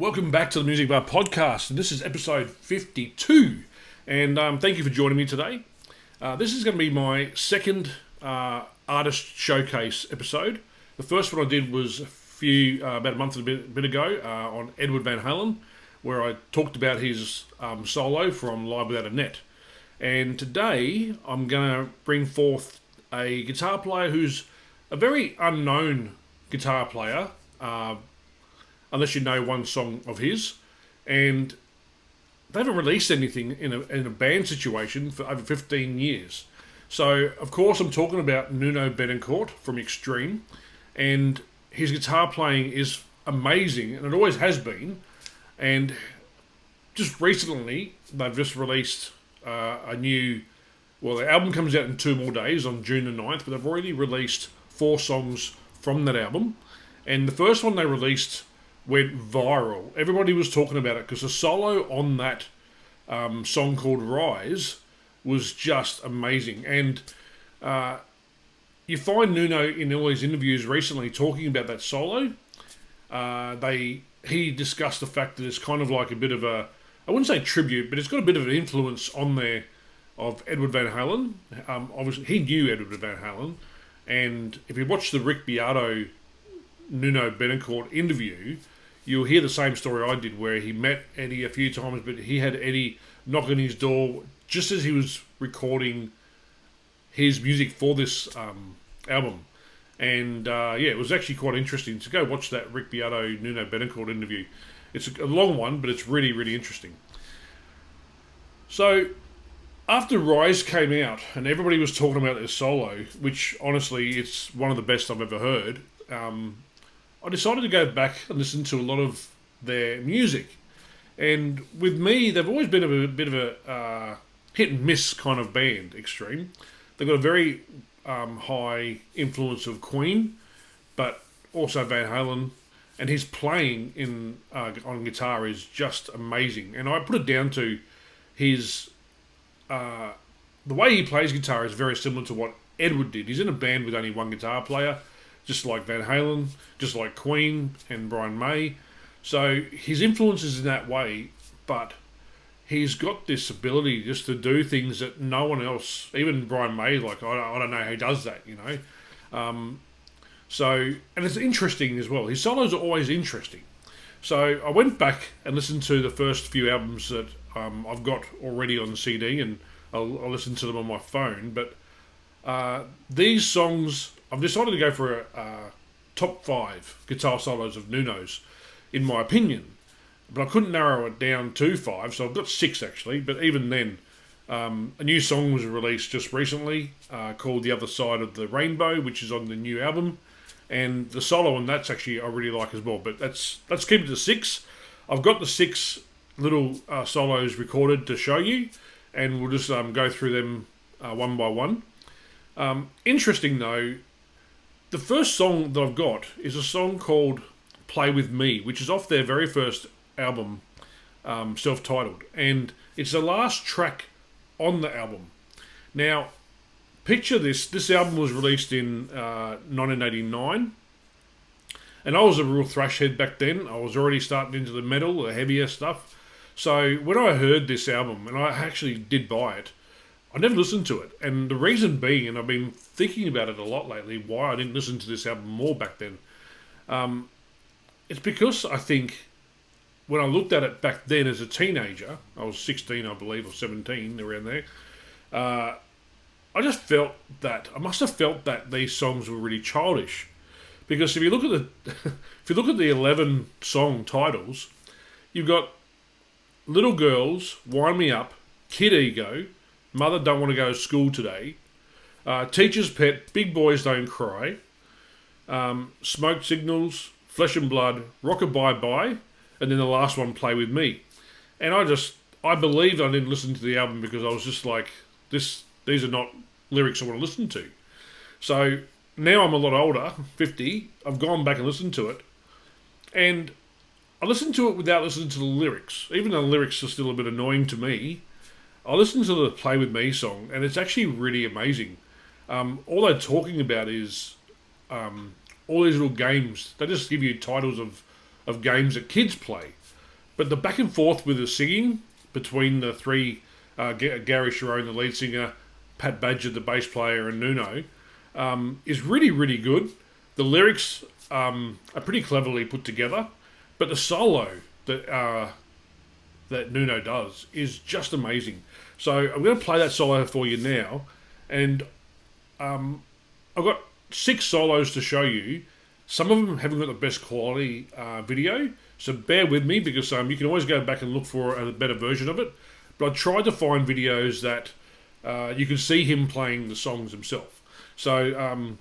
Welcome back to the Music Bar Podcast, and this is episode 52. And thank you for joining me today. This is going to be my second artist showcase episode. The first one I did was about a month and a bit ago on Edward Van Halen, where I talked about his solo from Live Without a Net. And today I'm going to bring forth a guitar player who's a very unknown guitar player, unless you know one song of his, and they haven't released anything in a band situation for over 15 years. So, of course, I'm talking about Nuno Bettencourt from Extreme, and his guitar playing is amazing, and it always has been. And just recently, they've just released a new... Well, the album comes out in 2 more days, on June the 9th, but they've already released 4 songs from that album. And the first one they released went viral. Everybody was talking about it because the solo on that song called Rise was just amazing. And you find Nuno in all his interviews recently talking about that solo. He discussed the fact that it's kind of like a bit of a, I wouldn't say tribute, but it's got a bit of an influence on there of Edward Van Halen. Obviously, he knew Edward Van Halen. And if you watch the Rick Beato Nuno Bettencourt interview, you'll hear the same story I did, where he met Eddie a few times, but he had Eddie knock on his door just as he was recording his music for this album. And it was actually quite interesting. So go watch that Rick Beato Nuno Bettencourt interview. It's a long one, but it's really, really interesting. So after Rise came out and everybody was talking about this solo, which honestly it's one of the best I've ever heard, I decided to go back and listen to a lot of their music. And with me, they've always been a bit of a hit and miss kind of band, Extreme. They've got a very high influence of Queen, but also Van Halen. And his playing on guitar is just amazing. And I put it down to his... the way he plays guitar is very similar to what Edward did. He's in a band with only one guitar player, just like Van Halen, just like Queen and Brian May. So his influence is in that way, but he's got this ability just to do things that no one else, even Brian May, like, I don't know how he does that, you know. And it's interesting as well. His solos are always interesting. So I went back and listened to the first few albums that I've got already on the CD, and I'll listen to them on my phone. But these songs, I've decided to go for a top 5 guitar solos of Nuno's, in my opinion. But I couldn't narrow it down to 5, so I've got 6 actually. But even then, a new song was released just recently called The Other Side of the Rainbow, which is on the new album. And the solo on that's actually I really like as well. But let's keep it to 6. I've got the 6 little solos recorded to show you, and we'll just go through them one by one. Interesting though, the first song that I've got is a song called Play With Me, which is off their very first album, self-titled. And it's the last track on the album. Now, picture this. This album was released in 1989. And I was a real thrash head back then. I was already starting into the metal, the heavier stuff. So when I heard this album, and I actually did buy it, I never listened to it. And the reason being, and I've been thinking about it a lot lately, why I didn't listen to this album more back then, it's because I think when I looked at it back then as a teenager, I was 16, I believe, or 17, around there, I just felt that, I must have felt that these songs were really childish. Because if you look at the 11 song titles, you've got Little Girls, Wind Me Up, Kid Ego, Mother Don't Want to Go to School Today, Teacher's Pet, Big Boys Don't Cry, Smoke Signals, Flesh and Blood, Rockabye Bye, and then the last one, Play With Me. And I believed I didn't listen to the album because I was just like, these are not lyrics I want to listen to. So now I'm a lot older, 50, I've gone back and listened to it, and I listened to it without listening to the lyrics. Even though the lyrics are still a bit annoying to me, I listened to the Play With Me song, and it's actually really amazing. All they're talking about is all these little games. They just give you titles of games that kids play. But the back and forth with the singing between the three, Gary Sharon, the lead singer, Pat Badger, the bass player, and Nuno, is really, really good. The lyrics are pretty cleverly put together, but the solo that Nuno does is just amazing. So I'm going to play that solo for you now, and I've got 6 solos to show you. Some of them haven't got the best quality video, so bear with me because you can always go back and look for a better version of it. But I tried to find videos that you can see him playing the songs himself. So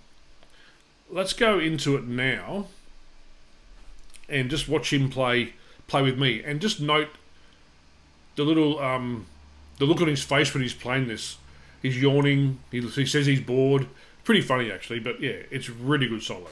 let's go into it now and just watch him play with me, and just note the little the look on his face when he's playing this. He's yawning. He says he's bored. Pretty funny actually, but yeah, it's really good solo.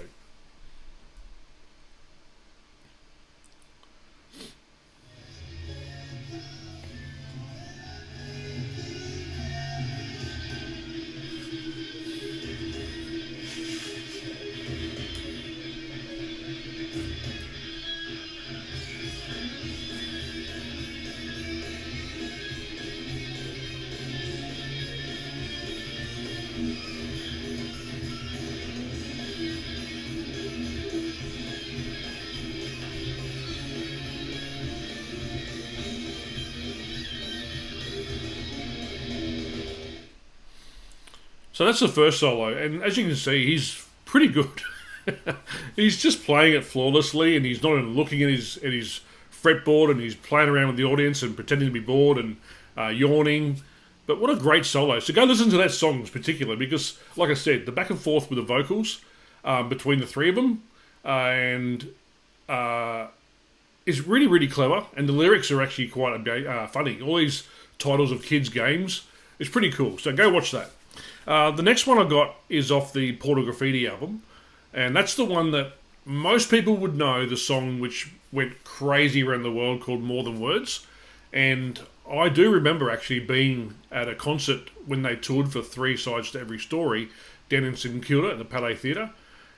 So that's the first solo, and as you can see, he's pretty good. He's just playing it flawlessly, and he's not even looking at his fretboard, and he's playing around with the audience and pretending to be bored and yawning. But what a great solo! So go listen to that song in particular, because, like I said, the back and forth with the vocals between the three of them, and is really, really clever, and the lyrics are actually quite funny. All these titles of kids' games, it's pretty cool. So go watch that. The next one I got is off the Portal Graffiti album, and that's the one that most people would know, the song which went crazy around the world, called More Than Words. And I do remember actually being at a concert when they toured for 3 Sides to Every Story down in St Kilda at the Palais Theatre,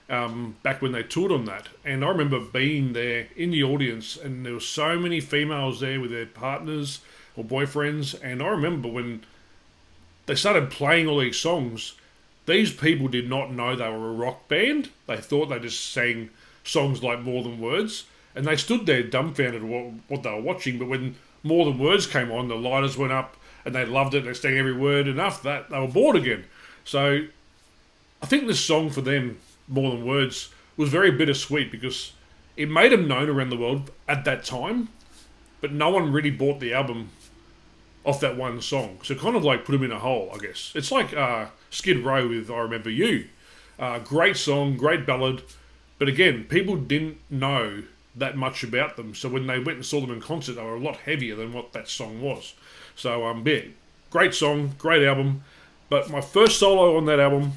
back when they toured on that. And I remember being there in the audience, and there were so many females there with their partners or boyfriends, and I remember when they started playing all these songs, these people did not know they were a rock band. They thought they just sang songs like More Than Words, and they stood there dumbfounded what they were watching. But when More Than Words came on, the lighters went up, and they loved it. They sang every word, and after that, they were bored again. So I think this song for them, More Than Words, was very bittersweet, because it made them known around the world at that time, but no one really bought the album off that one song. So kind of like put them in a hole, I guess. It's like Skid Row with I Remember You. Great song, great ballad, but again, people didn't know that much about them. So when they went and saw them in concert, they were a lot heavier than what that song was. So yeah, great song, great album. But my first solo on that album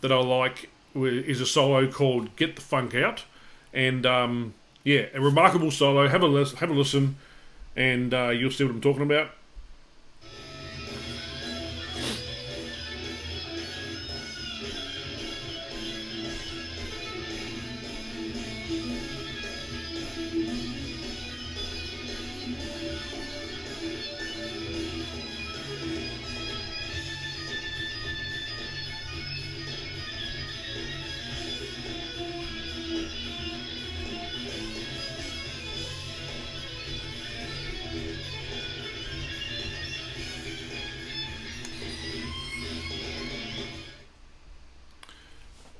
that I like is a solo called Get the Funk Out. And yeah, a remarkable solo. Have a listen, and you'll see what I'm talking about.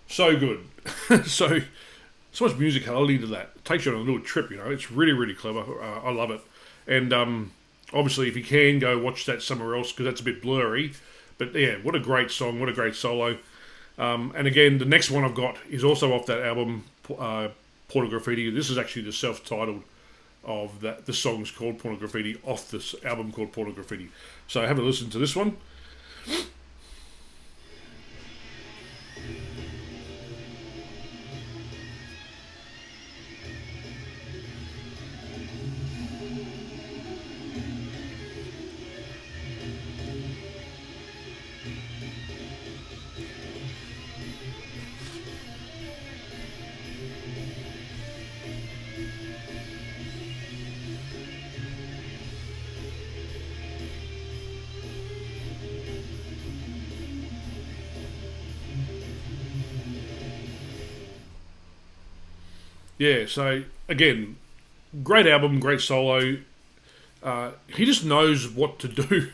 So good. so much musicality to that. It takes you on a little trip, you know. It's really, really clever. I love it. And obviously, if you can, go watch that somewhere else, because that's a bit blurry. But yeah, what a great song. What a great solo. And again, the next one I've got is also off that album, Portal Graffiti. This is actually the self-titled of that. The song's called Portal Graffiti off this album called Portal Graffiti. So have a listen to this one. Yeah, so again, great album, great solo. He just knows what to do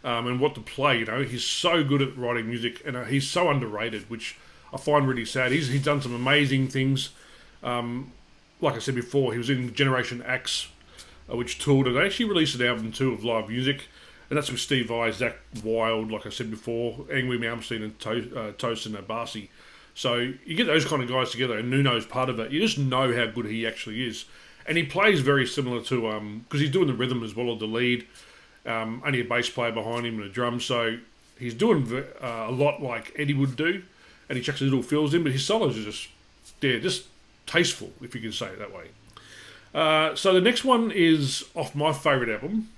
and what to play. You know, he's so good at writing music, and he's so underrated, which I find really sad. He's done some amazing things. Like I said before, he was in Generation X, which toured, and they actually released an album too of live music, and that's with Steve Vai, Zach Wild, like I said before, Angry Malmsteen, and Toast and Abasi. So you get those kind of guys together, and Nuno's part of it. You just know how good he actually is, and he plays very similar to because he's doing the rhythm as well as the lead. Only a bass player behind him and a drum, so he's doing a lot like Eddie would do, and he chucks his little fills in, but his solos are just tasteful, if you can say it that way. So the next one is off my favourite album.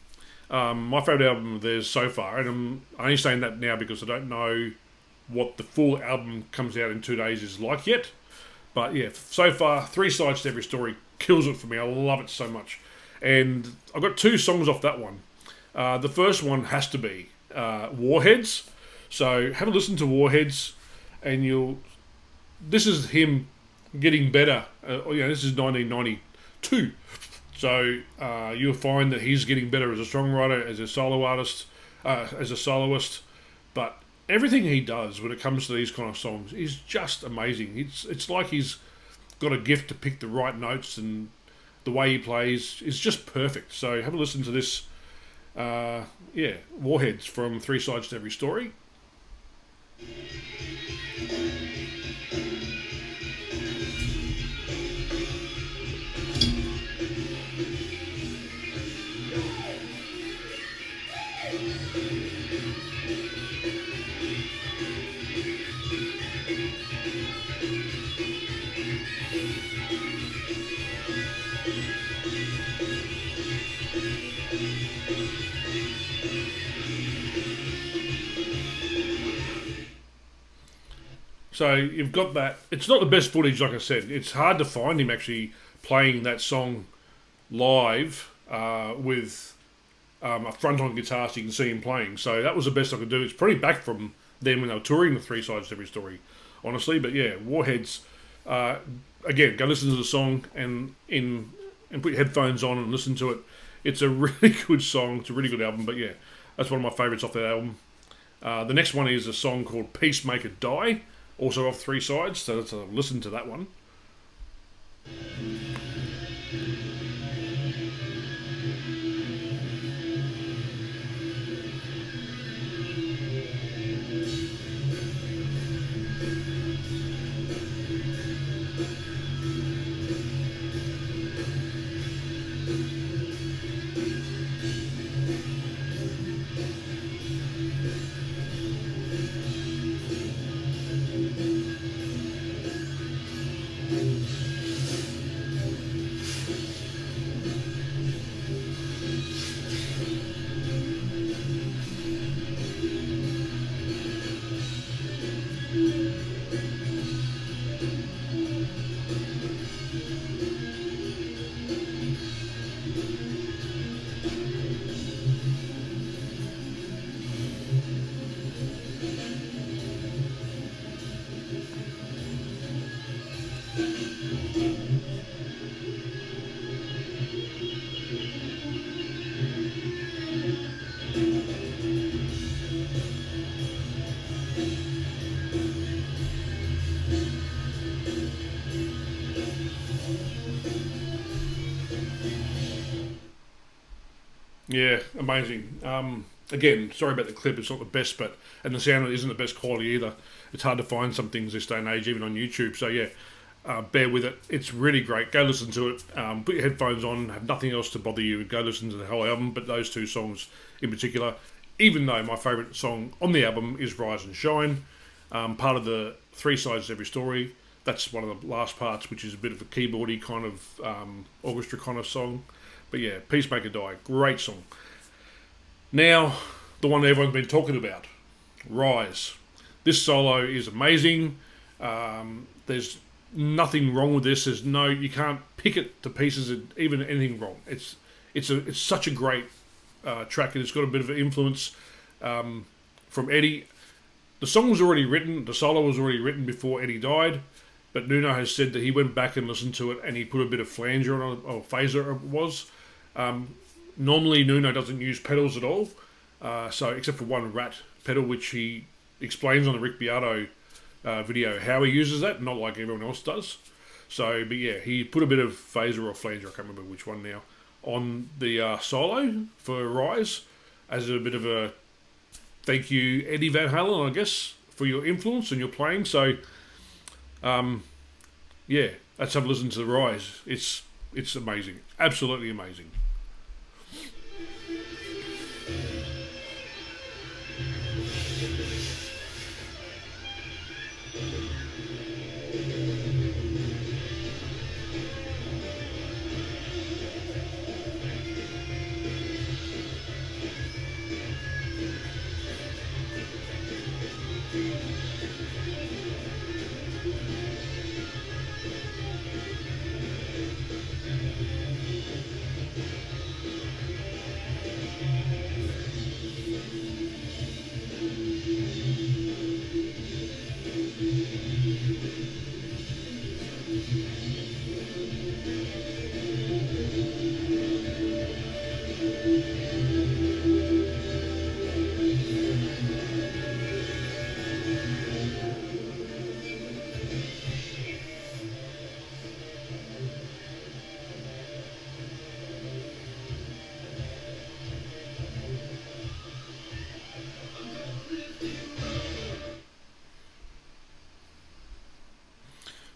My favourite album of theirs so far, and I'm only saying that now because I don't know what the full album comes out in 2 days is like yet. But yeah, so far, 3 sides to every story kills it for me. I love it so much. And I've got 2 songs off that one. The first one has to be Warheads. So have a listen to Warheads, and this is him getting better. This is 1992. So you'll find that he's getting better as a songwriter, as a solo artist, as a soloist. But everything he does when it comes to these kind of songs is just amazing. It's like he's got a gift to pick the right notes, and the way he plays is just perfect. So have a listen to this. Warheads from 3 Sides to Every Story. So you've got that. It's not the best footage, like I said. It's hard to find him actually playing that song live with a front-on guitar, so you can see him playing. So that was the best I could do. It's pretty back from them when they were touring the 3 Sides to Every Story, honestly. But yeah, Warheads. Again, go listen to the song and put your headphones on and listen to it. It's a really good song. It's a really good album. But yeah, that's one of my favourites off that album. The next one is a song called Peacemaker Die, also off 3 Sides, so let's listen to that one. Yeah, amazing. Again, sorry about the clip. It's not the best, and the sound isn't the best quality either. It's hard to find some things this day and age, even on YouTube. So yeah, bear with it. It's really great. Go listen to it. Put your headphones on. Have nothing else to bother you. Go listen to the whole album, but those 2 songs in particular. Even though my favourite song on the album is Rise and Shine, part of the 3 Sides to Every Story. That's one of the last parts, which is a bit of a keyboardy kind of orchestra kind of song. But yeah, Peacemaker Die, great song. Now, the one everyone's been talking about, Rise. This solo is amazing. There's nothing wrong with this. You can't pick it to pieces, even anything wrong. It's such a great track, and it's got a bit of an influence from Eddie. The song was already written, the solo was already written before Eddie died, But Nuno has said that he went back and listened to it, and he put a bit of flanger on it, or phaser it was. Normally, Nuno doesn't use pedals at all, so except for one rat pedal, which he explains on the Rick Beato video how he uses that, not like everyone else does. So, but yeah, he put a bit of phaser or flanger, I can't remember which one now, on the solo for Rise as a bit of a thank you, Eddie Van Halen, I guess, for your influence and your playing. So, yeah, let's have a listen to the Rise. It's amazing, absolutely amazing.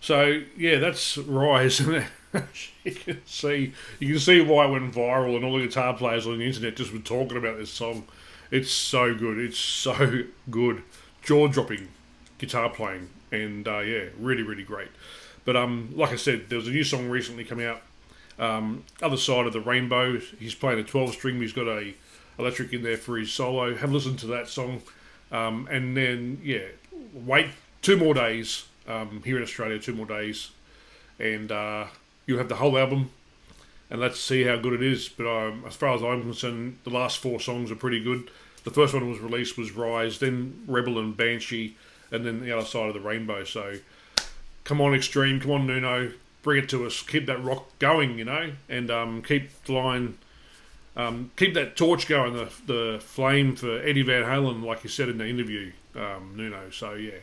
So yeah, that's Rise. you can see why it went viral, and all the guitar players on the internet just were talking about this song. It's so good. It's so good. Jaw dropping guitar playing, and yeah, really really great. But like I said, there was a new song recently come out. Other Side of the Rainbow. He's playing a 12 string. He's got a electric in there for his solo. Have a listen to that song, and then yeah, wait 2 more days. Here in Australia, 2 more days, and you'll have the whole album, and let's see how good it is. But as far as I'm concerned, the last 4 songs are pretty good. The first one was released was Rise, then Rebel and Banshee, and then The Other Side of the Rainbow. So come on, Extreme, come on, Nuno, bring it to us. Keep that rock going, and keep flying. Keep that torch going, the flame for Eddie Van Halen, like you said in the interview, Nuno. So yeah.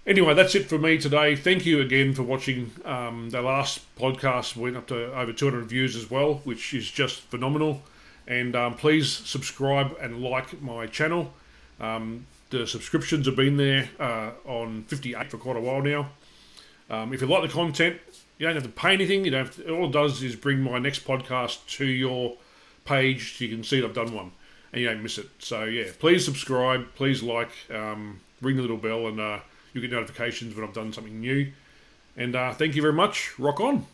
Anyway, that's it for me today. Thank you again for watching. The last podcast went up to over 200 views as well, which is just phenomenal. And please subscribe and like my channel. The subscriptions have been there on 58 for quite a while now. If you like the content, you don't have to pay anything. You don't have to, all it does is bring my next podcast to your page so you can see that I've done one and you don't miss it. So yeah, please subscribe, please like, ring the little bell, and you get notifications when I've done something new. And thank you very much. Rock on.